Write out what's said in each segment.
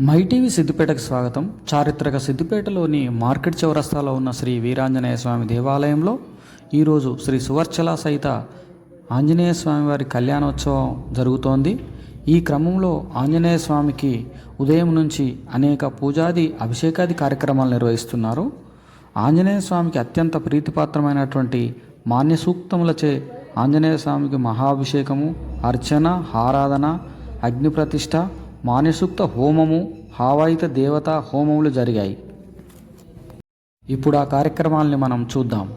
MyTV సిద్దిపేటకు స్వాగతం. చారిత్రక సిద్దిపేటలోని market చౌరస్తాలో ఉన్న శ్రీ వీరాంజనేయ స్వామి దేవాలయంలో ఈరోజు శ్రీ సువర్చల సహిత ఆంజనేయ స్వామి వారి కళ్యాణోత్సవం జరుగుతోంది. ఈ క్రమంలో ఆంజనేయ స్వామికి ఉదయం నుంచి అనేక పూజాది అభిషేకాది కార్యక్రమాలు నిర్వహిస్తున్నారు. ఆంజనేయ స్వామికి అత్యంత ప్రీతిపాత్రమైనటువంటి మాన్య సూక్తములచే ఆంజనేయ స్వామికి మహాభిషేకము, అర్చన, ఆరాధన, అగ్ని ప్రతిష్ఠ, మాన్యసూక్త హోమము, హావాయిత దేవతా హోమములు జరిగాయి. ఇప్పుడు ఆ కార్యక్రమాలని మనం చూద్దాం.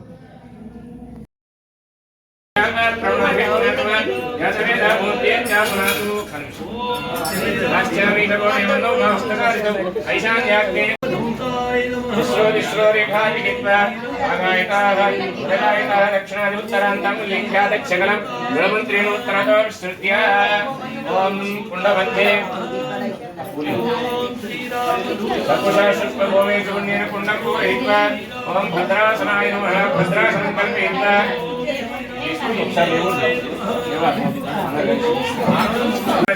ओम भद्रासनाय नमः भद्रासनं कल्पयित्वा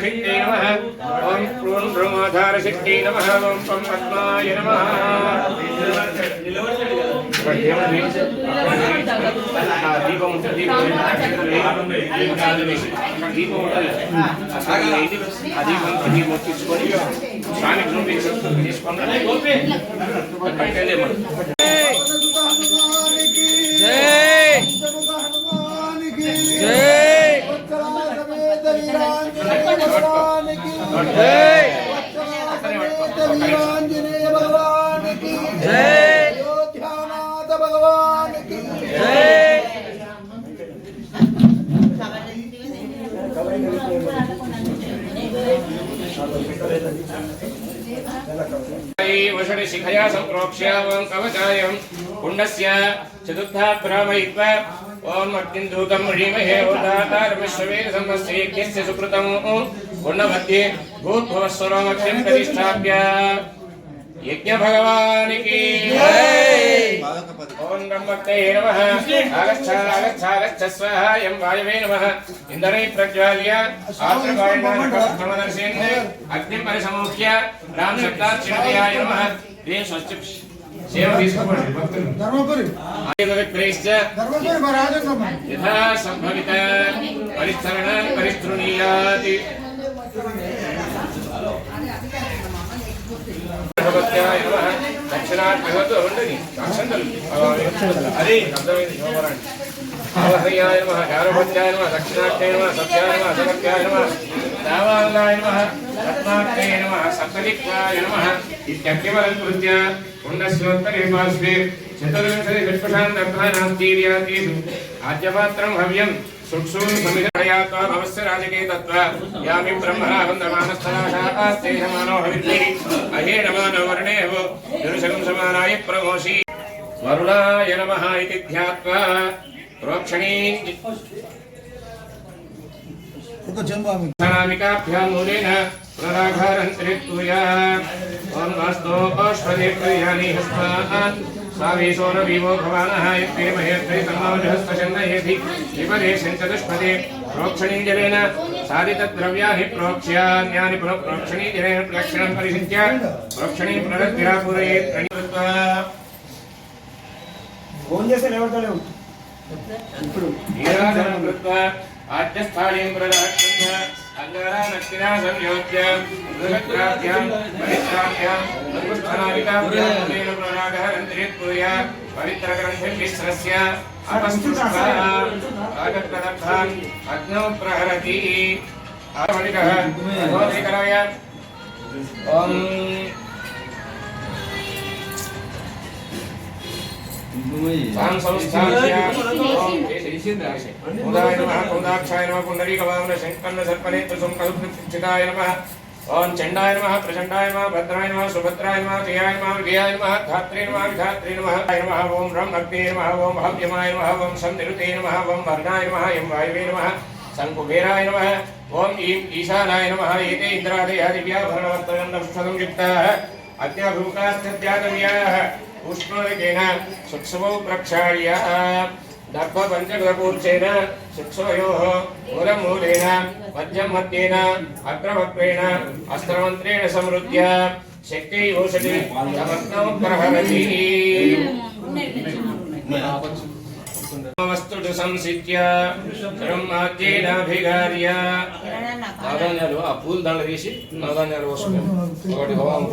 शक्ति नमः ओम ब्रह्माधारशक्ति नमः ओम पद्माय नमः शिखया संप्रोक्ष्य ओं कवचायं कुंडस्य चतुर्था ब्राह्मयित्वा ओं अग्निन्दूतं ह्रीमहे ओदातारमश्ववेद सम्मस्येक्यस्य सुकृतं कुंडमध्ये भूद्भुवस्वरोमक्षं प्रतिष्ठाप्य यज्ञ भगवान की जय। ओं ब्रह्मत्यै नमः आगच्छ स्वाहा यं वायवे नमः इंद्रै प्रज्वाल्य आत्रवायनानकमदर्शेन अग्निं परिसमुख्य राम शब्दाच्चिन्तयाय नमः देव स्वस्ति सेव తీసుకోండి భక్తులు ధర్మపురి ఆయుధవిక్రయశ్చ ధర్మపురి పరాజంగమ యథా సంభవిత పరిస్థరణ పరిస్తృణీయాతి భగవత్యాయ నమః దక్షిణాత్ భగవత్ ఉండని అక్షంతలు అరే అర్థమైంది శోభరాణి అవహయ్యాయ నమః గారభత్యాయ నమః దక్షిణాత్యాయ నమః సత్యాయ నమః అసమత్యాయ నమః దావాలాయ నమః రత్నాత్యాయ నమః సప్తదిక్వాయ నమః ఇత్యగ్నివలం కృత్య పుణ్యశ్లోత్తరే పార్శ్వే చతుర్వింశతి విష్పశాన్ దర్భానాస్తీర్యాతీసు ఆద్యపాత్రం హవ్యం సుక్షూన్ సమిధయాత్వా భవస్య రాజకే తత్వా యామి బ్రహ్మణా వందమానస్థలాశాస్తే సమానో హవిర్భిః అహేణమానో వర్ణేవో దుర్శకం సమానాయ ప్రమోషి వరుణాయ నమః ఇతి ధ్యాత్వా ప్రోక్షణీ క్షణామికాభ్యాం మూలేన పునరాఘారంతరిత్తుయా ఓం వాस्तो అశ్వదేవ్యాని హస్మాన్ स्वावीशोरवीवो भवानः यत्ते महेत्रे तन्मावजहस्तशन्नयेधि विपदेशं चतुष्पदे प्रोक्षणीजलेन साधितद्रव्यानि प्रोक्ष्यान्यानि पुनः प्रोक्षणीजलेन प्रदक्षिणं परिषिच्य प्रोक्षणी पुनरद्भिः पूरयेत् प्रणीकृत्वा नीराजनं कृत्वा आद्यस्थालीं प्रदक्षिण्य अंगारानक्तिना संयोज्य मृगत्राभ्यां परित्राभ्यां अनुष्ठानादिकाभ्यां मुनेन प्रणागहरन्त्रित्पुर्या पवित्रग्रन्थिर्मिश्रस्य अपस्पृष्ट्वा आगतदर्थान् अग्नौ प्रहरति आवलिकः अधोधिकरय ॐ तां संस्थाप्य उदाय नमः कुन्दाक्षाय नमः पुण्डरीकवामन शङ्कर्ण सर्पनेत्रसं कल्पचिताय नमः ओं चण्डाय नमः प्रचण्डाय नमः भद्राय नमः सुभद्राय नमः जयाय नमः विजयाय नमः धात्रे नमः विधात्रे नमः ओं ब्रह्म अग्ने नमः ओं हव्यमाय नमः ओं सन्निरुते नमः ओं वर्णाय नमः यं वायवे नमः संकुबेराय नमः ओं ईं ईशानाय नमः एते इन्द्रादयः दिव्याभरणवस्त्रगन्धपुष्पसंयुक्ताः अद्याभूकाश्च त्यागव्याः उष्णोदकेन सुक्षमौ प्रक्षाल्य दर्भ पंचगपूर्चेन शिक्षोयोः मूलमूलेन मध्यम मध्येन अग्रवक्रेण अस्त्रमन्त्रेण समृद्ध्य शक्ति औषधि समग्नौ प्रहरति वस्तुषु संसिद्ध्य ब्रह्माद्येनाभिगार्य నాదాన్యాలు ఆ పూల దండ తీసి నాదాన్యాలు పోసుకున్నాం ఒకటి హోమం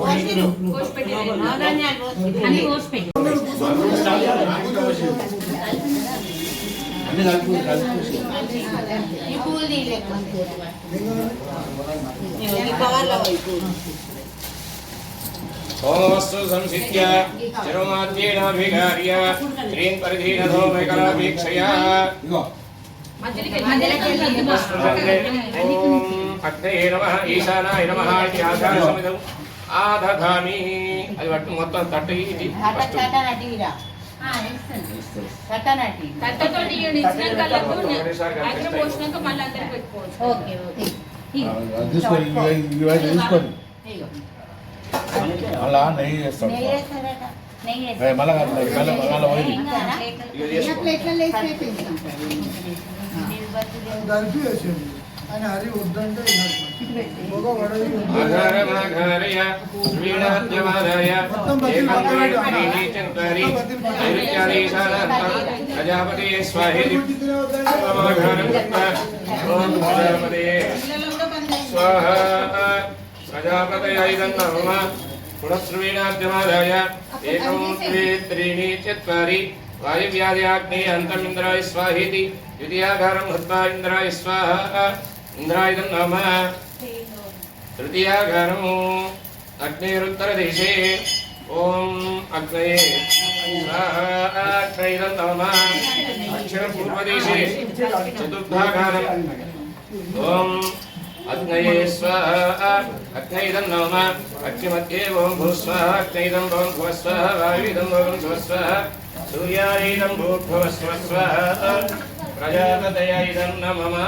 होमवस्तु संसिद्ध्य चिरोमाद्येनाभिगार्य श्रीं परिधीनधो वैकलापेक्षया अग्नये नमः ईशानाय नमः इति आकाशमिदम् आदधामि అది పట్టు మొత్తం తట్టు ఇది అలా నెయ్యి చేస్తాం మళ్ళా హరి వద్దంటే ఆధారమాధారయ శ్రీనాథ్యమాదాయ ఏకంత్రీచంత్వారి ప్రజాపతి స్వాహేతి సమాధారం ఓం ప్రజాపతే స్వాహ ప్రజాపతయ నమ పునఃశ్రీనాథ్యమాదాయ ఏకం ద్వే త్రీణి చత్వారి वायुव्याध्याग्ने अंतमिंद्राय स्वाहेति द्वितीयागारं हत्वा इंद्राय स्वाहा इंद्रायदं नमः तृतीयागारं अग्नेरुत्तरदेशे ओम अग्नये स्वाहा अग्नयदं नमः दक्षिणपूर्वदेशे चतुर्थागारं ओम अग्नये स्वाहा अग्नयदं नमः अग्निमध्ये ओम भूस्वाहा अग्नयदं ओम भुवस्वाहा वायुदं ओम स्वस्वाहा सूर्यायैदं भूर्भुवस्वस्वाहा प्रजापतये नमः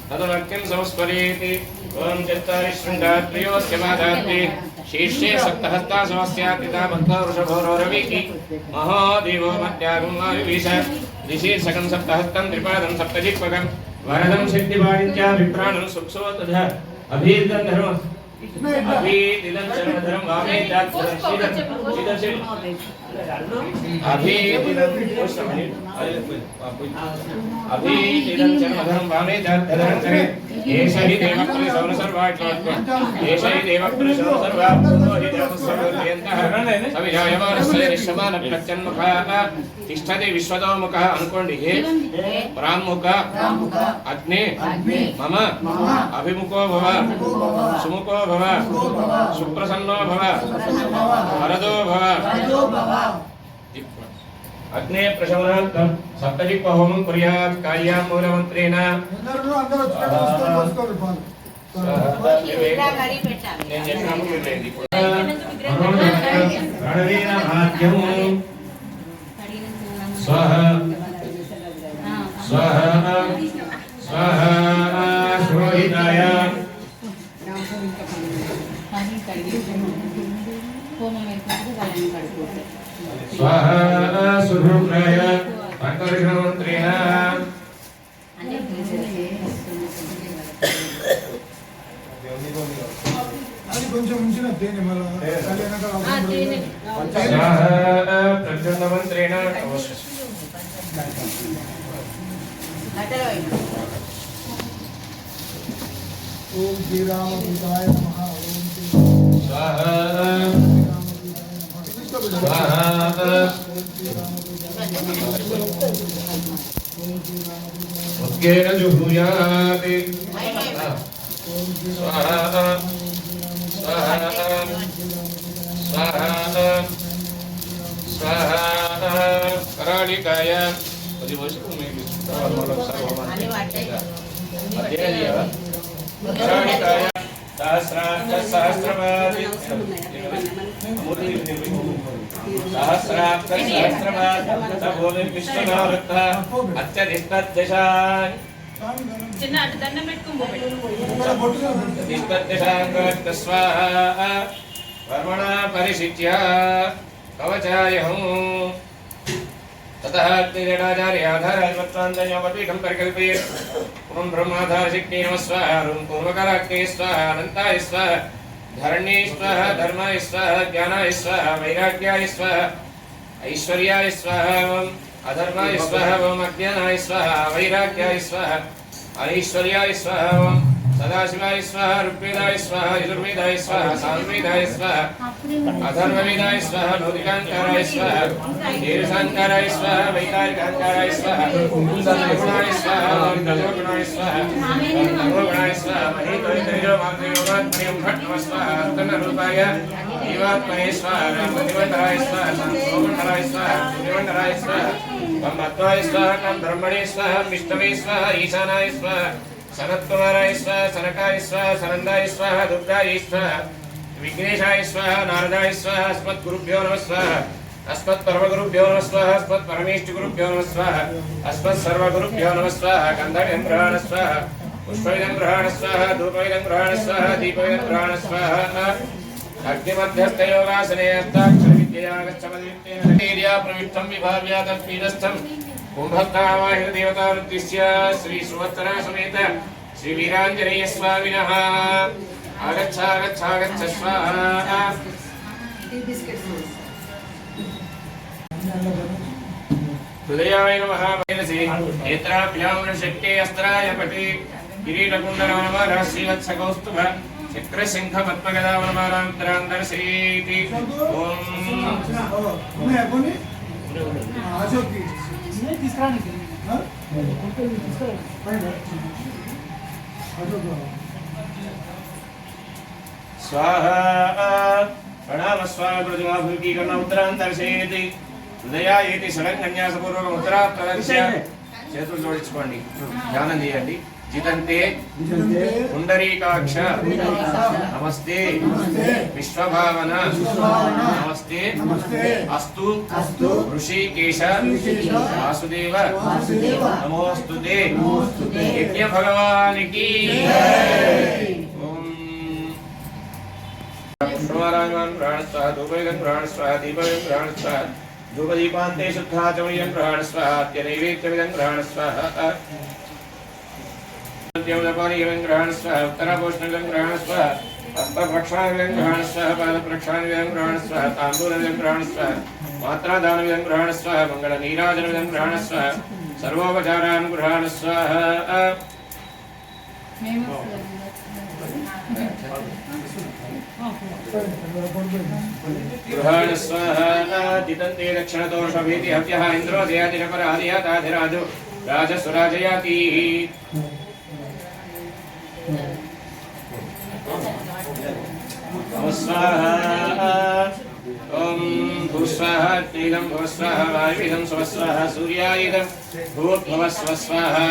तदनक्तिं संस्मरेति ओम चत्वारि शृङ्गात्रियोऽस्यमादात्रि शीर्षे सप्तहस्ता समस्यात्रिता भक्तवृषभोरवीति महादेवो मध्यागं विविश ऋषीर्षकं सप्तहस्तं त्रिपादं सप्तजिह्वकं वरदं सिद्धिवाणिज्या विप्राणं सुक्षो तथा अभीर्दं धर्मं अभीदिदं चर्मधरं वामे जातधरं शीदर्शिं अभीदिदं चर्मधरं वामे जातधरं चरे एष हि देवपुरुषोऽनुसर्वात्मत्वम् एष हि देवपुरुषोऽनुसर्वात्मनो हि देवस्वरूपयन्तः सविजायमानस्य निश्चमानप्रत्यन्मुखः तिष्ठति विश्वतोमुखः अनुकोंडि हे प्रामुख अग्ने मम अभिमुखो भव सुमुखो भव सुप्रसन्नो भव वरदो भव अग्ने प्रशमनार्थं सप्तजिह्व होमं कुर्यात् कार्यां मूलमन्त्रेण स्वाहा स्वाहा स्वाहा शोहिताय स्वाहा सुभद्राय अकर्षणमन्त्रेण అది కొంచెం ఉంచిన తేనె మళ్ళీ स्वाहा प्रचण्डमन्त्रेण ఓం శ్రీరామదూతాయ నమః ఓం स्वाहा उद्गेन जुहुयाति स्वाहा स्वाहा स्वाहा स्वाहा करालिकाय अभी वर्ष को मैं करालिकाय सहस्राब्द सहस्राब्द भूमि विश्वनावृत्त अत्यधिष्ठद्दशान् చిన్న అటు దండం दिष्टद्दशान् स्वाहा वर्मणा परिशिच्य कवचायहं ततः अग्निरेणाचार्याधाराजमत्वान्तयोपपीठं परिकल्पयेत् पुरं ब्रह्माधारशक्ति नमः स्वाहा रुं पूर्वकराग्ने स्वाहा अनन्ताय स्वाहा धरण्ये स्वाहा धर्माय स्वाहा ज्ञानाय स्वाहा वैराग्याय स्वाहा ऐश्वर्याय स्वाहा अधर्माय स्वाहा अज्ञानाय स्वाहा वैराग्याय स्वाहा अनैश्वर्याय स्वाहा सदाशिवाय स्वाहा ऋग्वेदाय स्वाहा यजुर्वेदाय स्वाहा सामवेदाय स्वाहा अथर्ववेदाय स्वाहा भौतिकांकाराय स्वाहा शीर्षांकाराय स्वाहा वैकारिकांकाराय स्वाहा गुणाय स्वाहा गुणाय स्वाहा गुणाय स्वाहा महीतोजो मातृयोगात्मयं भट्ट नमः स्वाहा तन्नरूपाय जीवात्मने स्वाहा प्रतिमंडलाय स्वाहा सोमंडलाय स्वाहा सूर्यमंडलाय स्वाहा ब्रह्मत्वाय स्वाहा ब्रह्मणे स्वाहा विष्णवे स्वाहा ईशानाय स्वाहा सनत्कुमाराय स्वाहा सनकाय स्वाहा सनंदाय स्वाहा दुर्गाय स्वाहा विघ्नेशाय स्वाहा नारदाय स्वाहा अस्मद्गुरुभ्यो नमः स्वाहा अस्मत्परमगुरुभ्यो नमः स्वाहा अस्मत्परमेष्ठिगुरुभ्यो नमः स्वाहा अस्मत्सर्वगुरुभ्यो नमः स्वाहा गन्धविदं ग्रहाण स्वाहा पुष्पविदं ग्रहाण स्वाहा धूपविदं ग्रहाण स्वाहा दीपविदं ग्रहाण स्वाहा अग्निमध्यस्थयोगासने हस्ताक्षरविद्यया गच्छमदित्येन प्रविष्टं विभाव्या तत्पीडस्थं कुंभस्तावाहिर देवतावृत्तिस्य श्री सुवत्सरा समेत श्री वीरांजनेय स्वामिनः आगच्छ आगच्छ आगच्छ स्वाहा हृदयाय नमः मनसि नेत्राभ्यां शक्ति अस्त्राय पटे किरीटकुण्डलवनमाला श्रीवत्सकौस्तुभ चक्रशङ्ख पद्मगदावनमालान्तरां दर्शयति स्वाहा प्रणाम स्वाहा प्रतिमाभूति कर्णमुद्रांतर्शयति हृदयायति षडङ्गन्यासपूर्वक मुद्रा प्रदर्श्य చేతులు జోడించుకోండి ధ్యానం చేయండి జితంతే పుండరీకాక్ష నమస్తే విశ్వభావన నమస్తే అస్తు ఋషికేశ వాసుదేవ నమోస్తుతే యజ్ఞ భగవానికి ఓం ప్రాణస్వాహ ధూపయుగం ప్రాణస్వాహ దీపయుగం ప్రాణస్వాహ धूपदीपान्ते शुद्धाचमयं ग्रहणस्वाहा नैवेद्यमिदं ग्रहणस्वाहा द्यौलपानीयं ग्रहणस्वाहा उत्तरापोष्णमिदं ग्रहणस्वाहा हस्तप्रक्षालमिदं ग्रहणस्वाहा पादप्रक्षालमिदं ग्रहणस्वाहा ताम्बूलमिदं ग्रहणस्वाहा मात्रादानमिदं ग्रहणस्वाहा मङ्गलनीराजनमिदं ग्रहणस्वाहा सर्वोपचारान् ग्रहणस्वाहा गृहाण स्वाहा दितन्ते दक्षिणदोषभीति हव्यः इन्द्रो दयादिरपराधियाताधिराजो राजसुराजयाति स्वाहा ॐ भूस्वाहा अग्निदं भुवस्वाहा वायुविदं स्वस्वाहा सूर्यायिदं भूर्भुवस्वस्वाहा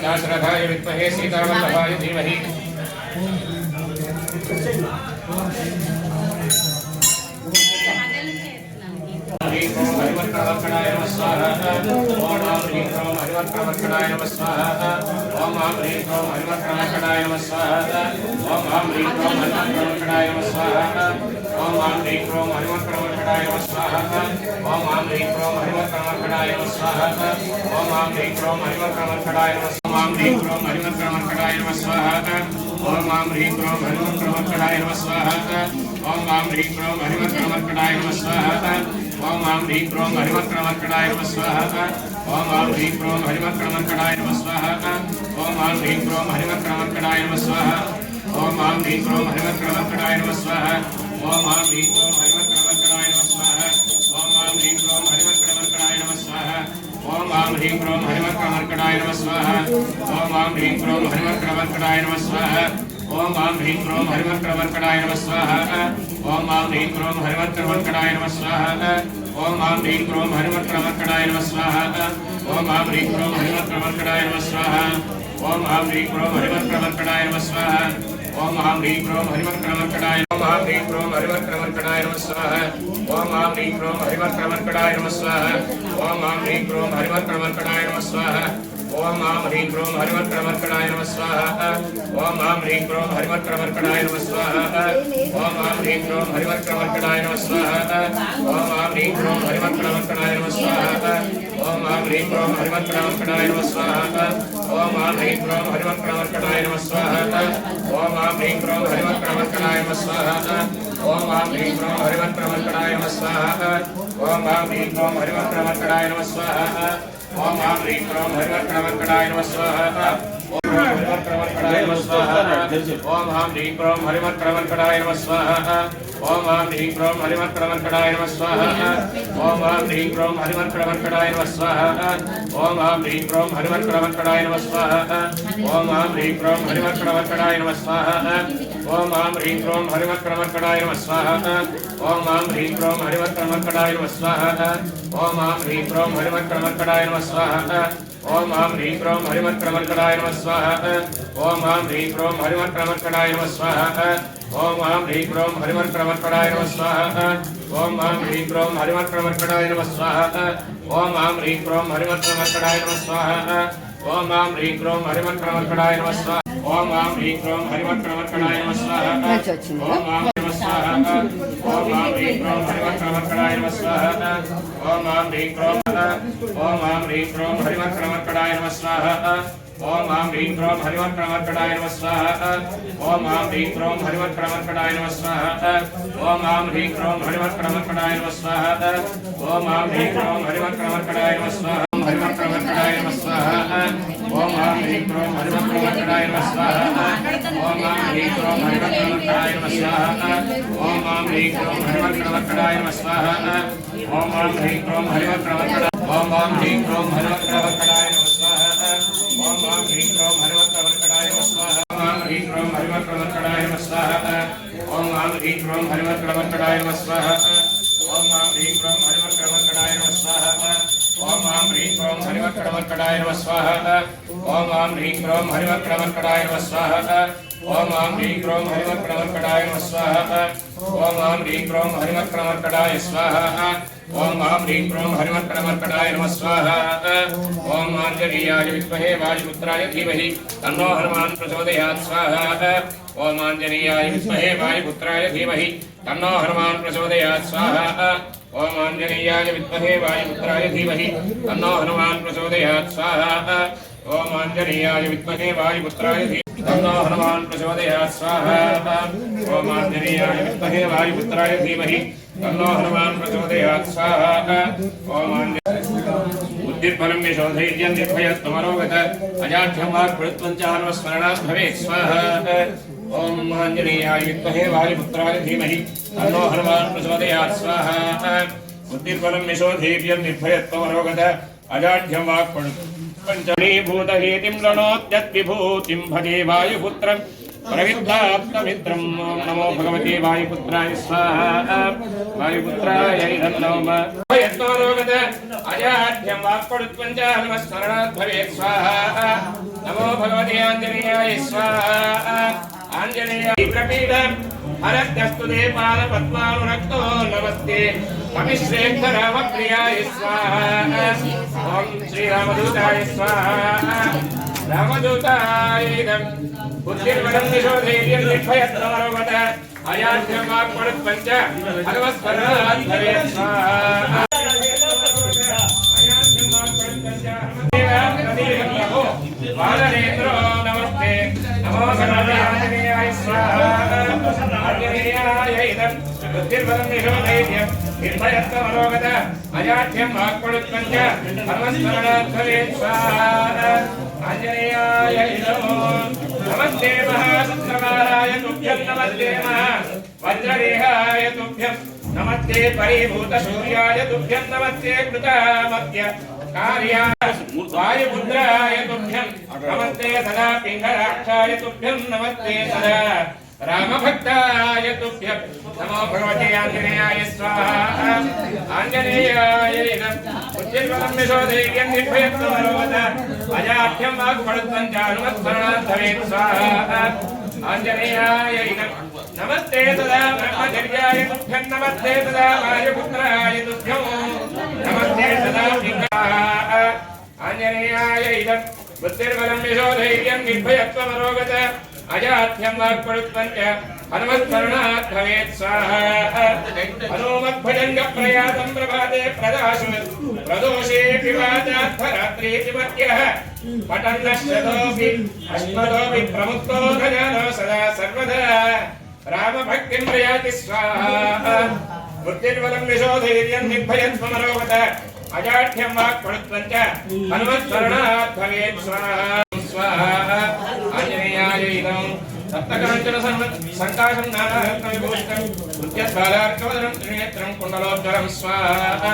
दाशरथाय विद्महे सीतावल्लभाय धीमहि हरिवक्रमर्कणाय नमः स्वाहा ओम आं ह्रीं क्रों हरिवक्रमर्कणाय नमः स्वाहा ओम आं ह्रीं क्रों हरिवक्रमर्कणाय नमः स्वाहा ओम आं ह्रीं क्रों हरिवक्रमर्कणाय नमः स्वाहा ओम आं ह्रीं क्रों हरिवक्रमर्कणाय नमः स्वाहा ओम आं ह्रीं क्रों हरिवक्रमर्कणाय नमः स्वाहा ओम आं ह्रीं क्रों हरिवक्रमर्कणाय नमः स्वाहा ओम आं ह्रीं क्रों हरिवक्रमर्कणाय नमः स्वाहा ओम आं ह्रीं क्रों हरिवक्रमर्कणाय नमः स्वाहा ओम आं ह्रीं क्रों हरिवक्रमर्कणाय नमः स्वाहा ओम आं ह्रीं क्रों हरिवक्रमर्कणाय नमः स्वाहा ओम आं ह्रीं क्रों हरिवक्रमर्कणाय नमः स्वाहा ओम आं ह्रीं क्रों हरिवक्रमर्कणाय नमः स्वाहा ओम आं ह्रीं क्रों हरिवक्रमर्कणाय नमः स्वाहा ओम आं ह्रीं क्रों हरिवक्रमर्कणाय नमः स्वाहा ओम आं ह्रीं क्रों हरिवक्रमर्कणाय नमः स्वाहा ओम आं ह्रीं क्रों हरिवक्रमर्कणाय नमः स्वाहा ओम आं ह्रीं क्रों हरिवक्रमर्कणाय नमः स्वाहा ओम आं ह्रीं क्रों हरिवक्रमर्कणाय नमः स्वाहा ओम आं ह्रीं क्रों हरिवक्रमर्कणाय नमः स्वाहा ओम आं ह्रीं क्रों हरिवक्रमर्कणाय नमः स्वाहा ओम आं ह्रीं क्रों हरिवक्रमर्कणाय नमः स्वाहा ओम आं ह्रीं क्रों हरिवक्रमर्कणाय नमः स्वाहा ओम आं ह्रीं क्रों हरिवक्रमर्कणाय ओम आं ह्रीं क्रों हरिवक्रमर्कणाय नमः स्वाहा ओम आं ह्रीं क्रों हरिवक्रमर्कणाय नमः स्वाहा ओम आं ह्रीं क्रों हरिवक्रमर्कणाय नमः स्वाहा ओम आं ह्रीं क्रों हरिवक्रमर्कणाय नमः स्वाहा ओम आं ह्रीं क्रों हरिवक्रमर्कणाय नमः स्वाहा ओम आं ह्रीं क्रों हरिवक्रमर्कणाय नमः स्वाहा ओम आं ह्रीं क्रों हरिवक्रमर्कणाय नमः स्वाहा ओम आं ह्रीं क्रों हरिवक्रमर्कणाय नमः स्वाहा ओम आं ह्रीं क्रों हरिवक्रमर्कणाय नमः स्वाहा ओम आं ह्रीं क्रों हरिवक्रमर्कणाय नमः स्वाहा ओम आं ह्रीं क्रों हरिवक्रमर्कणाय नमः स्वाहा ओम आं ह्रीं क्रों हरिवक्रमर्कणाय नमः स्वाहा ओम आं ह्रीं क्रों हरिवक्रमर्कणाय नमः स्वाहा ओम आं ह्रीं क्रों हरिवक्रमर्कणाय नमः स्वाहा ओम आं ह्रीं क्रों हरिवक्रमर्कणाय नमः स्वाहा ओम आं ह्रीं क्रों हरिवक्रमर्कणाय नमः स्वाहा ओम आं ह्रीं क्रों हरिवक्रमर्कणाय नमः स्वाहा ओम आं ह्रीं क्रों हरिवक्रमर्कणाय नमः स्वाहा ओम आं ह्रीं क्रों हरिवक्रमर्कणाय नमः स्वाहा ओम आं ह्रीं क्रों हरिवक्रमर्कणाय नमः स्वाहा ओम आं ह्रीं क्रों हरिवक्रमर्कणाय नमः स्वाहा ओम आं ह्रीं क्रों हरिवक्रमर्कणाय नमः स्वाहा ओम आं ह्रीं क्रों हरिवक्रमर्कणाय नमः स्वाहा ओम आं ह्रीं क्रों हरिवक्रमर्कणाय नमः स्वाहा ओम आं ह्रीं क्रों हरिवक्रमर्कणाय नमः स्वाहा ओम आं ह्रीं क्रों हरिवक्रमर्कणाय नमः स्वाहा ओम आं ह्रीं क्रों हरिवक्रमर्कणाय नमः स्वाहा ओम आं ह्रीं क्रों हरिवक्रमर्कणाय नमः स्वाहा ओम आं नमः स्वाहा ओम आं ह्रीं क्रों हरिवक्रमर्कणाय नमः स्वाहा ओम आं ह्रीं क्रों ओम आं ह्रीं क्रों हरिवक्रमर्कणाय नमः स्वाहा ओम आं ह्रीं क्रों हरिवक्रमर्कणाय नमः स्वाहा ओम आं ह्रीं क्रों हरिवक्रमर्कणाय नमः स्वाहा ओम आं ह्रीं क्रों हरिवक्रमर्कणाय नमः स्वाहा ओम आं ह्रीं क्रों हरिवक्रमर्कणाय नमः स्वाहा हरिवक्रमर्कणाय नमः स्वाहा ओम आं ह्रीं क्रों हरिवक्रमर्कणाय नमः स्वाहा ओम आं ह्रीं क्रों हरिवक्रमर्कणाय नमः स्वाहा ओम आं ह्रीं क्रों हरिवक्रमर्कणाय नमः स्वाहा ओम आं ह्रीं क्रों हरिवक्रमर्कणाय ओम आं ह्रीं क्रों हरिवक्रमर्कणाय नमः स्वाहा ओम आं ह्रीं क्रों हरिवक्रमर्कणाय नमः स्वाहा ओम आं ह्रीं क्रों हरिवक्रमर्कणाय नमः स्वाहा ओम आं ह्रीं क्रों हरिवक्रमर्कणाय नमः स्वाहा ओम आं ह्रीं क्रों हरिवक्रमर्कणाय नमः स्वाहा ओम आं ह्रीं क्रों हरिवक्रमर्कणाय नमः स्वाहा ओम आं ह्रीं क्रों हरिवक्रमर्कणाय नमः स्वाहा ओम आं ह्रीं क्रों हरिवक्रमर्कणाय नमः स्वाहा ओम आं ह्रीं क्रों हरिवक्रमर्कणाय स्वाहा ओम आं ह्रीं क्रों हरिवक्रमर्कणाय नमः स्वाहा ओम आंजनेयाय विद्महे वायुपुत्राय धीमहि तन्नो हनुमान् प्रचोदयात् स्वाहा ओम आंजनेयाय विद्महे वायुपुत्राय धीमहि तन्नो हनुमान् प्रचोदयात् स्वाहा ओम आंजनेयाय विद्महे वायुपुत्राय धीमहि तन्नो हनुमान् प्रचोदयात् स्वाहा ओम आंजनेयाय विद्महे वायुपुत्राय धीमहि तन्नो हनुमान् प्रचोदयात् स्वाहा ओम आंजनेयाय विद्महे वायुपुत्राय धीमहि तन्नो हनुमान् प्रचोदयात् स्वाहा ओम बुद्धिर्बलं यशोधैर्यं निर्भयत्वमरोगत अजाढ्यं वाक्पटुत्वं च हनुमस्मरणात् भवेत् स्वाहा ओम आंजनेयाय विद्महे वायुपुत्राय धीमहि तन्नो हनुमान् प्रचोदयात् स्वाहा बुद्धिर्बलं यशोधैर्यं निर्भयत्वमरोगत अजाढ्यं वाक्पटुत्वं पञ्चमीभूतहेतिं रणोत्यद्विभूतिं भजे वायुपुत्रं प्रविद्धात्ममित्रं नमो भगवते वायुपुत्राय स्वाहा वायुपुत्राय नमः यत्नोरोगत अजाढ्यं वाक्पटुत्वं च हनुमस्मरणात् भवेत् स्वाहा नमो भगवते आञ्जनेयाय स्वाहा आञ्जनेयाय प्रपीड हरत्यस्तु ते पादपद्मानुरक्तो नमस्ते कविश्रेष्ठरामप्रियाय स्वाहा ॐ श्रीरामदूताय स्वाहा रामदूताय बुद्धिर्वदं निशोधैर्यं निर्भयत्वमरोगत अयाध्यवाक्पणपञ्च भगवत्स्मरणाद्धरे स्वाहा वादनेन्द्रो नमस्ते नमो सर्वदेवाय स्वाहा आञ्जनेयाय इदं बुद्धिर्बलं निशोधैर्यं निर्भयत्वमरोगत अयाध्यं वाक्पणुत्वञ्च धर्मस्मरणार्थवे स्वाहा आञ्जनेयाय इदं नमस्ते महासुत्रकाराय तुभ्यं नमस्ते वज्रदेहाय तुभ्यं नमस्ते परिभूतसूर्याय तुभ्यं नमस्ते कृतामत्य कार्याय वायुपुत्राय तुभ्यं नमस्ते सदा पिङ्गराक्षाय तुभ्यं नमस्ते सदा रामभक्ताय तुभ्यं नमो भगवते आञ्जनेयाय स्वाहा आञ्जनेयाय इदं बुद्धिर्बलं निशोधैर्यं निर्भयत्वमरोगत अजाढ्यं वाक्पणुत्वं च हनुमत्स्मरणार्थवे स्वाहा आञ्जनेयाय इदं नमस्ते सदा ब्रह्मचर्याय तुभ्यं नमस्ते सदा वायुपुत्राय तुभ्यं नमस्ते सदा आञ्जनेयाय इदं बुद्धिर्बलं निशोधैर्यं निर्भयत्वमरोगत अजाढ्यं वाक्पणुत्वं च हनुमत्स्मरणात् भवेत् स्वाहा हनुमद्भुजङ्गप्रयातं प्रभाते प्रदाशु प्रदोषे पिबादात्थरात्रीति मध्यः पठन्नश्चतोऽपि अश्वतोऽपि प्रमुक्तो गजानो सदा सर्वदा रामभक्तिं प्रयाति स्वाहा बुद्धिर्बलं निशोधैर्यं निर्भयत्वमरोगत अजाढ्यं वाक्पणुत्वं च हनुमत्स्मरणात् भवेत् स्वाहा स्वाहा आञ्जनेयाय इदं सप्तकाञ्चन सङ्काशं नानारत्नविभूषितं नृत्यस्वालार्कवदनं त्रिनेत्रं कुण्डलोज्ज्वलं स्वाहा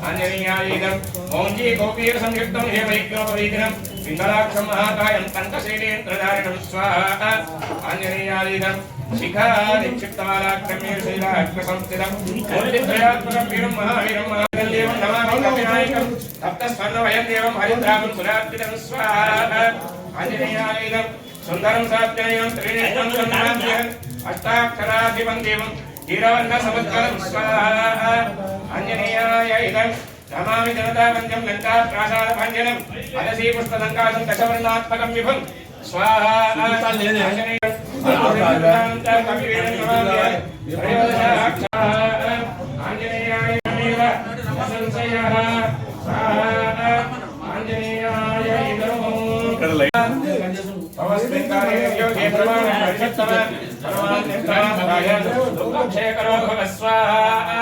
आञ्जनेयाय इदं मौञ्जीकोपीरसंयुक्तं हेमैक्योपवीतिनं पिङ्गलाक्षं महाकायं कण्ठशैलेन्द्रधारिणं स्वाहा आञ्जनेयाय इदं शिखा निक्षिप्तमालाक्रम्य शैलाग्रसंस्थितं मूर्तित्रयात्मकं वीरं महावीरं महादेवं नमामि कपिनायकं सप्तस्वर्णवयं देवं हरिद्रामं सुरार्पितं स्वाहा आञ्जनेयाय इदं सुन्दरं सात्ययं त्रिनेत्रं सन्नाद्यं अष्टाक्षराधिपं देवं हीरवर्णसमुद्गलं स्वाहा आञ्जनेयाय इदं नमामि जनतावन्द्यं लङ्काप्रासादभञ्जनम् अलसीपुष्पलङ्काशं दशवर्णात्मकं विभुं स्वाहा आञ्जनेयं कविवीरं नमामि आञ्जनेयाय संशयः स्वाहा आञ्जनेयाय इदं अवस्मिन्काले योगे प्रमाणं परिषत्तमः परमानन्दस्थाय दुःखक्षयकरो भव स्वाहा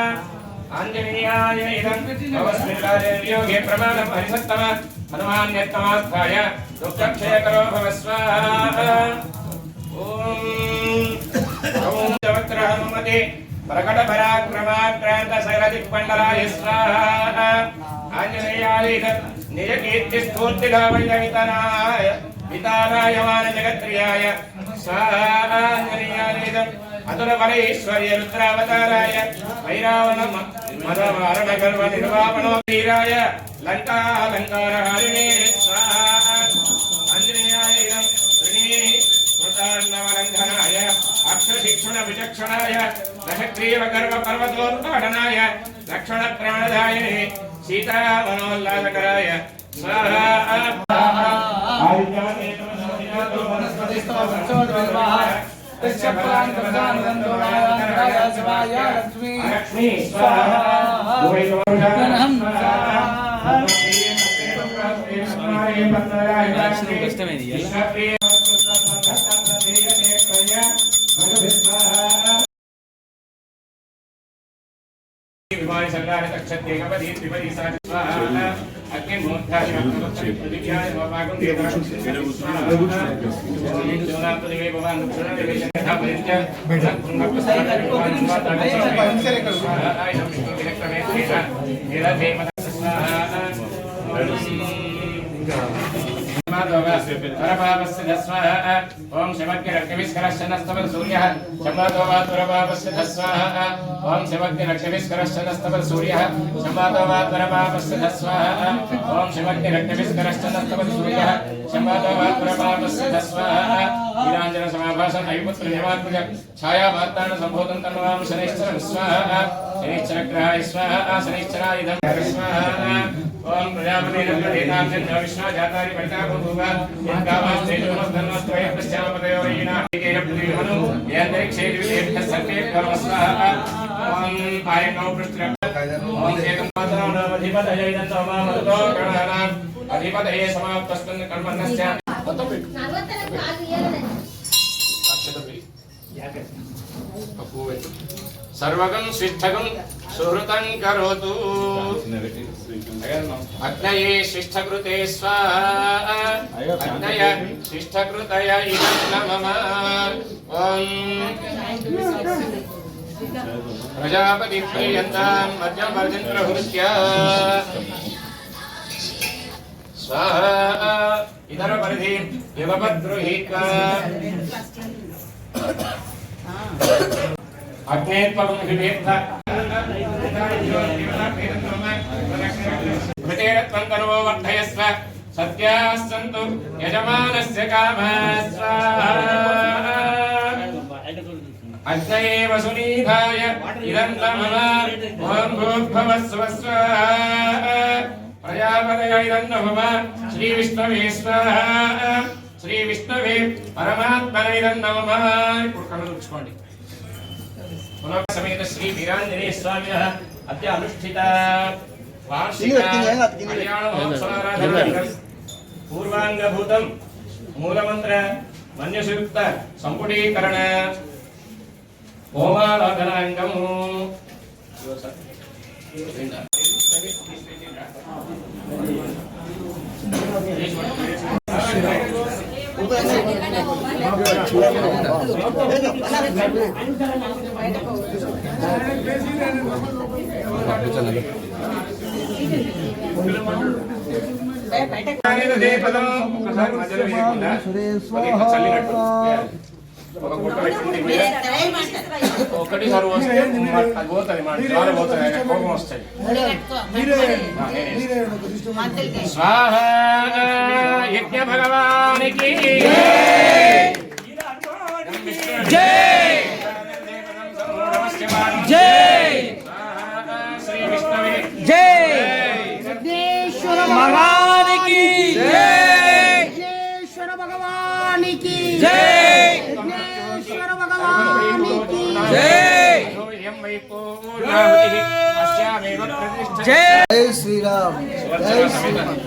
आञ्जनेयाय इदं अवस्मिन्काले योगे प्रमाणं परिषत्तमः हनुमान्यत्तमास्थाय दुःखक्षयकरो भव स्वाहा ॐ जवत्रहनुमते प्रकटपराक्रमाक्रान्तशैलदिक्पण्डलाय स्वाहा आञ्जनेयाय इदं निजकीर्तिस्फूर्तिधावैलवितनाय वितानायमान जगत्प्रियाय स्वाहा आञ्जनेयाय इदं अतुलबलैश्वर्य रुद्रावताराय वैरावणं मदवारणगर्व निर्वापणो वीराय लङ्कालङ्कारहारिणे स्वाहा आञ्जनेयाय इदं कृतान्नवलङ्घनाय अक्षशिक्षणविचक्षणाय दशग्रीवगर्वपर्वतोत्पाटनाय लक्षणप्राणदायिने सीतामनोल्लासकराय स्वाहा लक्ष्मी स्वाहा विमानि संगारे तक्षते कपदि त्रिपदि सा स्वाहा अग्नि मोक्षाय प्रतिज्ञाय भवागं देवं स्वाहा जोनापदिवे भवान् क्षणदेवे यथा परित्य भक्तसारः भगवान् स्वाहा आयं विक्रमे तेरा देवता स्वाहा వరపాపస్య దస్వాహ ఓం శివగ్నిరగ్నివిస్కరశ్చనస్తవ సూర్యః శంభాతో వా వరపాపస్య దస్వాహ ఓం శివగ్నిరగ్నివిస్కరశ్చనస్తవ సూర్యః శంభాతో వా వరపాపస్య దస్వాహ ఓం శివగ్నిరగ్నివిస్కరశ్చనస్తవ సూర్యః శంభాతో వా వరపాపస్య దస్వాహ వీరాంజన సమాభాసం అయుపుత్ర నివాత్మజ ఛాయా వార్తాన సంబోధం తన్వాం శనైశ్చర స్వాహ శనైశ్చర గ్రహాయ స్వాహ శనైశ్చరాయ ఇదం స్వాహ ఓం ప్రజాపతి నమః విశ్వ జాతారి పరితాపూర్వ యత్కామాస్తేజోనస్ధన్వస్త్వయ ప్రశ్చామపదయోరీణ ఏకేన ప్రతిమను యాంతరిక్షే విదేభ్య సర్వే కర్మస్వాహ ఓం ఆయనౌ పృష్ఠ ఓం ఏకం పాదనామధిపతయ ఇదంతో మామతో గణానాం అధిపతయే సమాప్తస్తన్ కర్మణస్య सर्वगं स्विष्ठगं सुहृतं करोतु अग्नये स्विष्ठकृते स्वाहा अग्नय स्विष्ठकृतय इदं नमः ॐ प्रजापति प्रियन्तां मध्यमर्जन्त्रहृत्य स्वाहा इदर परिधि युगपद्रुहीत्वा अग्नेत्वं विवेत्थ घृतेरत्वं तनुवो वर्धयस्व सत्याः सन्तु यजमानस्य कामः अग्नये वसुनीधाय इदं नमः ॐ भूर्भुवः स्वः स्वाहा प्रजापतये इदं नमः श्रीविष्णवे स्वाहा श्रीविष्णवे परमात्मने इदं नमः पुष्करमुच्चोंडि समेत श्री वीरांजनेय स्वामी अद्य अनुष्ठित वार्षिक कल्याण महोत्सवाराधना पूर्वांगभूतं मूलमंत्र मन्यसुयुक्त संपुटीकरण होमाराधनांगम ఒకటిసారి వస్తే అది పోతుంది మాట చాలా పోతుంది ఆయన కోపం వస్తాయి స్వాహ యజ్ఞ భగవానికి జై జై శ్రీ విష్ణవే జై విఘ్నేశ్వర భగవానికి జై విఘ్నేశ్వర భగవానికి జై విఘ్నేశ్వర భగవానికి జై జై శ్రీరామ్ జై శ్రీరామ్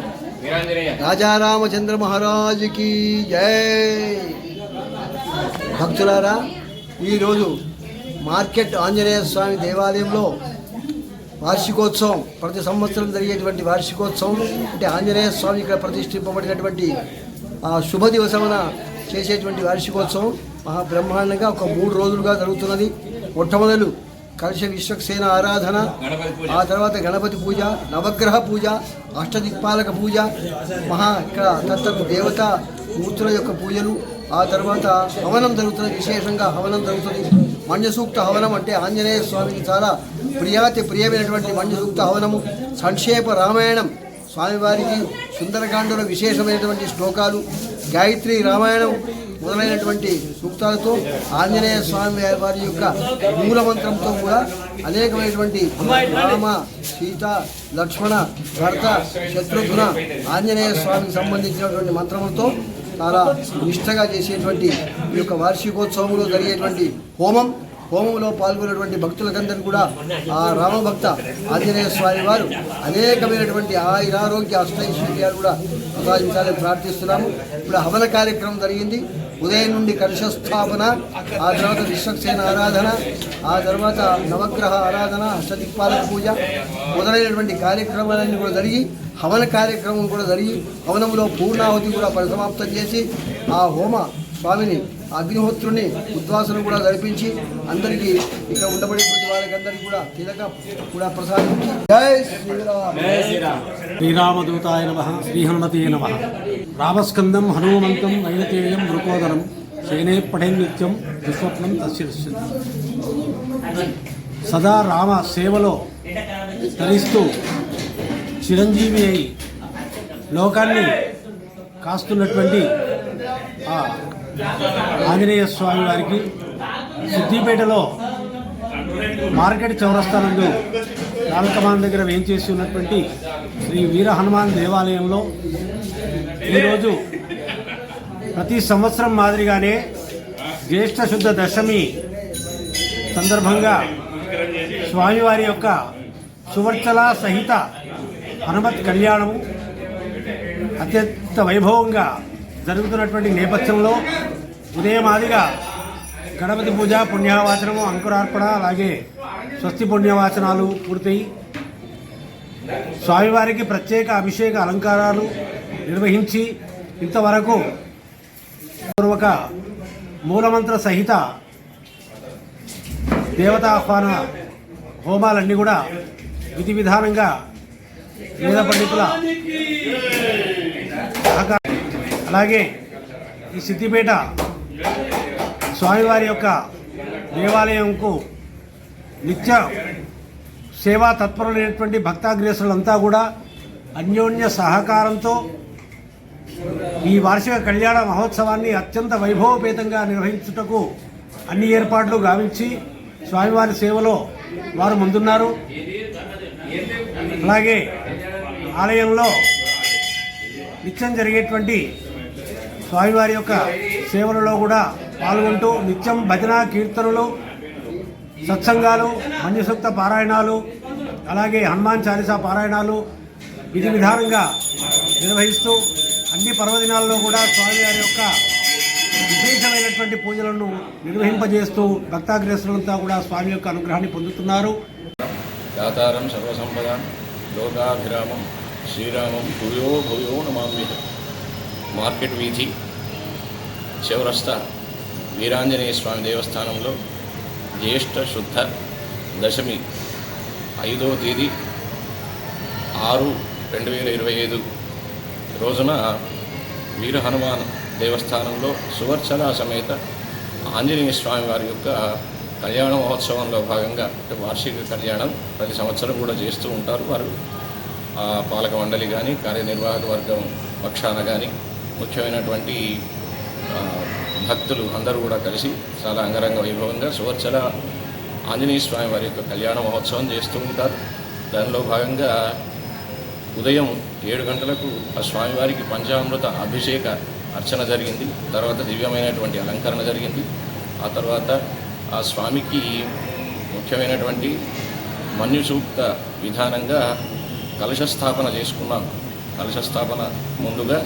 రాజా రామచంద్ర మహారాజ్ కి జై. భక్తులారా, ఈరోజు మార్కెట్ ఆంజనేయ స్వామి దేవాలయంలో వార్షికోత్సవం, ప్రతి సంవత్సరం జరిగేటువంటి వార్షికోత్సవం అంటే ఆంజనేయ స్వామి ఇక్కడ ప్రతిష్ఠింపబడినటువంటి ఆ శుభ దివసమున చేసేటువంటి వార్షికోత్సవం మహాబ్రహ్మాండంగా ఒక 3 రోజులుగా జరుగుతున్నది. మొట్టమొదలు కలశ విశ్వక్సేన ఆరాధన, ఆ తర్వాత గణపతి పూజ, నవగ్రహ పూజ, అష్టదిక్పాలక పూజ, ఇక్కడ తత్తు దేవత మూర్తుల యొక్క పూజలు, ఆ తర్వాత హవనం జరుగుతుంది. విశేషంగా హవనం జరుగుతుంది. మన్యసూక్త హవనం అంటే ఆంజనేయ స్వామికి చాలా ప్రియమైనటువంటి మన్యసూక్త హవనము. సంక్షేప రామాయణం, స్వామివారికి సుందరకాండలో విశేషమైనటువంటి శ్లోకాలు, గాయత్రి రామాయణం మొదలైనటువంటి సూక్తాలతో ఆంజనేయ స్వామి వారి యొక్క మూలమంత్రంతో కూడా అనేకమైనటువంటి రామ, సీత, లక్ష్మణ, భరత, శత్రుఘ్న ఆంజనేయ స్వామికి సంబంధించినటువంటి మంత్రములతో చాలా నిష్ఠగా చేసేటువంటి ఈ యొక్క వార్షికోత్సవంలో జరిగేటువంటి హోమంలో పాల్గొనేటువంటి భక్తులకందరూ కూడా ఆ రామభక్త ఆంజనేయ స్వామి వారు అనేకమైనటువంటి ఆయురారోగ్య అష్టైశ్వర్యాలు కూడా ప్రసాదించాలని ప్రార్థిస్తున్నాము. ఇప్పుడు హవన కార్యక్రమం జరిగింది. ఉదయం నుండి కలశ స్థాపన, ఆ తర్వాత విశ్వక్సేన ఆరాధన, ఆ తర్వాత నవగ్రహ ఆరాధన, అష్టదిక్పాలక పూజ మొదలైనటువంటి కార్యక్రమాలన్నీ కూడా జరిగి హవన కార్యక్రమం కూడా జరిగి హవనంలో పూర్ణాహుతి కూడా పరిసమాప్తం చేసి ఆ హోమ స్వామిని అగ్నిహోత్రుని ఉద్వాసన కూడా జరిపించి అందరికీ ఇక్కడ ఉండబడేటువంటి వారికి అందరికీ కూడా తిలక కూడా ప్రసాదించి జై శ్రీరామ్. శ్రీరామదూతాయ నమః శ్రీహనుమతే నమః. రామస్కందం హనుమంతం నైనతేయం మృకోదరం శయనే పఠన్ నిత్యం దుస్వప్నం తస్య దృశ్యతే. సదా రామ సేవలో తరిస్తూ చిరంజీవి అయి లోకాన్ని కాస్తున్నటువంటి ఆ ఆంజనేయ స్వామి వారికి సిద్దిపేటలో మార్కెట్ చౌరస్తానందు రామకమాన్ దగ్గర వేయించేసి ఉన్నటువంటి శ్రీ వీర హనుమాన్ దేవాలయంలో ఈరోజు ప్రతి సంవత్సరం మాదిరిగానే జ్యేష్ఠ శుద్ధ దశమి సందర్భంగా స్వామివారి యొక్క సువర్చల సహిత హనుమత్ కళ్యాణము అత్యంత వైభవంగా జరుగుతున్నటువంటి నేపథ్యంలో ఉదయమాదిగా గణపతి పూజ పుణ్యవాచనము అంకురార్పణ అలాగే స్వస్తి పుణ్యవాచనాలు పూర్తయి స్వామివారికి ప్రత్యేక అభిషేక అలంకారాలు నిర్వహించి ఇంతవరకు పూర్వక మూలమంత్ర సహిత దేవతాహ్వాన హోమాలన్నీ కూడా విధి విధానంగా వేద పండితుల అలాగే ఈ సిద్దిపేట స్వామివారి యొక్క దేవాలయంకు నిత్య సేవా తత్పరులైనటువంటి భక్తాగ్రేసులంతా కూడా అన్యోన్య సహకారంతో ఈ వార్షిక కళ్యాణ మహోత్సవాన్ని అత్యంత వైభవపేతంగా నిర్వహించుటకు అన్ని ఏర్పాట్లు గావించి స్వామివారి సేవలో వారు ముందున్నారు. అలాగే ఆలయంలో నిత్యం జరిగేటువంటి స్వామివారి యొక్క సేవలలో కూడా పాల్గొంటూ నిత్యం భజన కీర్తనలు సత్సంగాలు మన్యసూక్త పారాయణాలు అలాగే హనుమాన్ చాలీసా పారాయణాలు విధి విధానంగా నిర్వహిస్తూ అన్ని పర్వదినాల్లో కూడా స్వామివారి యొక్క విశేషమైనటువంటి పూజలను నిర్వహింపజేస్తూ భక్తాగ్రేసులంతా కూడా స్వామి యొక్క అనుగ్రహాన్ని పొందుతున్నారు. దాతారం సర్వసంపద లోకాభిరామం శ్రీరామం భూయో భూయో నమామి. మార్కెట్ వీధి చౌరస్తా వీరాంజనేయ స్వామి దేవస్థానంలో జ్యేష్ఠ శుద్ధ దశమి 5వ తేదీ 6/2025 రోజున వీర హనుమాన్ దేవస్థానంలో సువర్చల సమేత ఆంజనేయ స్వామి వారి యొక్క కళ్యాణ మహోత్సవంలో భాగంగా వార్షిక కళ్యాణం ప్రతి సంవత్సరం కూడా చేస్తూ ఉంటారు వారు. పాలక మండలి కానీ కార్యనిర్వాహక వర్గం పక్షాన కానీ ముఖ్యమైనటువంటి భక్తులు అందరూ కూడా కలిసి చాలా అంగరంగ వైభవంగా సువర్చల ఆంజనేయ స్వామి వారి యొక్క కళ్యాణ మహోత్సవం చేస్తూ ఉంటారు. దానిలో భాగంగా ఉదయం 7 గంటలకు ఆ స్వామివారికి పంచామృత అభిషేక అర్చన జరిగింది. తర్వాత దివ్యమైనటువంటి అలంకరణ జరిగింది. ఆ తర్వాత ఆ స్వామికి ముఖ్యమైనటువంటి మన్యుసూక్త విధానంగా కలశస్థాపన చేసుకున్నాం. కలశస్థాపన ముందుగా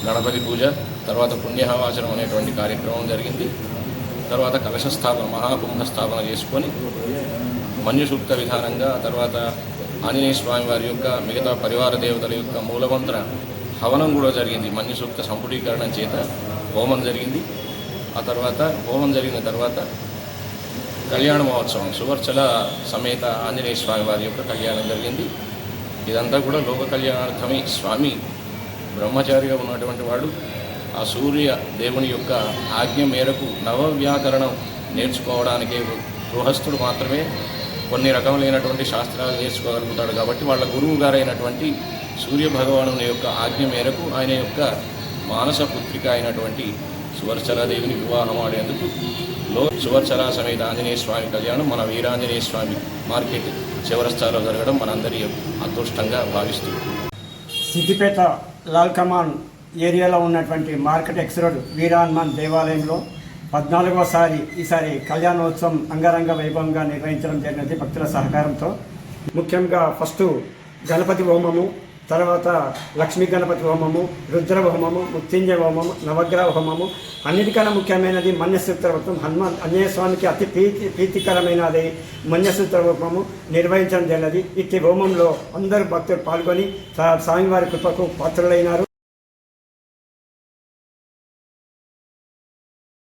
గణపతి పూజ, తర్వాత పుణ్యవాచనం అనేటువంటి కార్యక్రమం జరిగింది. తర్వాత కలశస్థాపన మహాకుంభ స్థాపన చేసుకొని మన్యుసూక్త విధానంగా తర్వాత ఆంజనేయ స్వామి వారి యొక్క మిగతా పరివార దేవతల యొక్క మూలమంత్ర హవనం కూడా జరిగింది. మన్యుసూక్త సంపుటీకరణం చేత హోమం జరిగింది. ఆ తర్వాత హోమం జరిగిన తర్వాత కళ్యాణ మహోత్సవం సువర్చల సమేత ఆంజనేయ స్వామి వారి యొక్క కళ్యాణం జరిగింది. ఇదంతా కూడా లోక కళ్యాణార్థమై స్వామి బ్రహ్మచారిగా ఉన్నటువంటి వాడు ఆ సూర్య దేవుని యొక్క ఆజ్ఞ మేరకు నవవ్యాకరణం నేర్చుకోవడానికే గృహస్థుడు మాత్రమే కొన్ని రకములైనటువంటి శాస్త్రాలు నేర్చుకోగలుగుతాడు. కాబట్టి వాళ్ళ గురువు గారైనటువంటి సూర్య భగవానుని యొక్క ఆజ్ఞ మేరకు ఆయన యొక్క మానస పుత్రిక అయినటువంటి సువర్చలాదేవిని వివాహం ఆడేందుకు సువర్చల సమేత ఆంజనేయ స్వామి కళ్యాణం మన వీరాంజనేయ స్వామి మార్కెట్ చౌరస్తాలో జరగడం మనందరి అదృష్టంగా భావిస్తూ సిద్దిపేట లాల్ కమాన్ ఏరియాలో ఉన్నటువంటి మార్కెట్ ఎక్స్ రోడ్ వీర హనుమాన్ దేవాలయంలో 14వసారి ఈసారి కళ్యాణోత్సవం అంగరంగ వైభవంగా నిర్వహించడం జరిగినది భక్తుల సహకారంతో. ముఖ్యంగా ఫస్ట్ గణపతి హోమము, తర్వాత లక్ష్మీ గణపతి హోమము, రుద్ర హోమము, మృత్యుంజయ హోమము, నవగ్రహ హోమము, అన్నిటికన్నా ముఖ్యమైనది మన్యసూత్ర వ్రతం. హనుమాన్ ఆంజనేయ స్వామికి అతి ప్రీతికరమైనది మన్యసూత్ర హోమము నిర్వహించడం జరిగినది. ఇట్టి హోమంలో అందరూ భక్తులు పాల్గొని స్వామివారి కృపకు పాత్రులైనారు.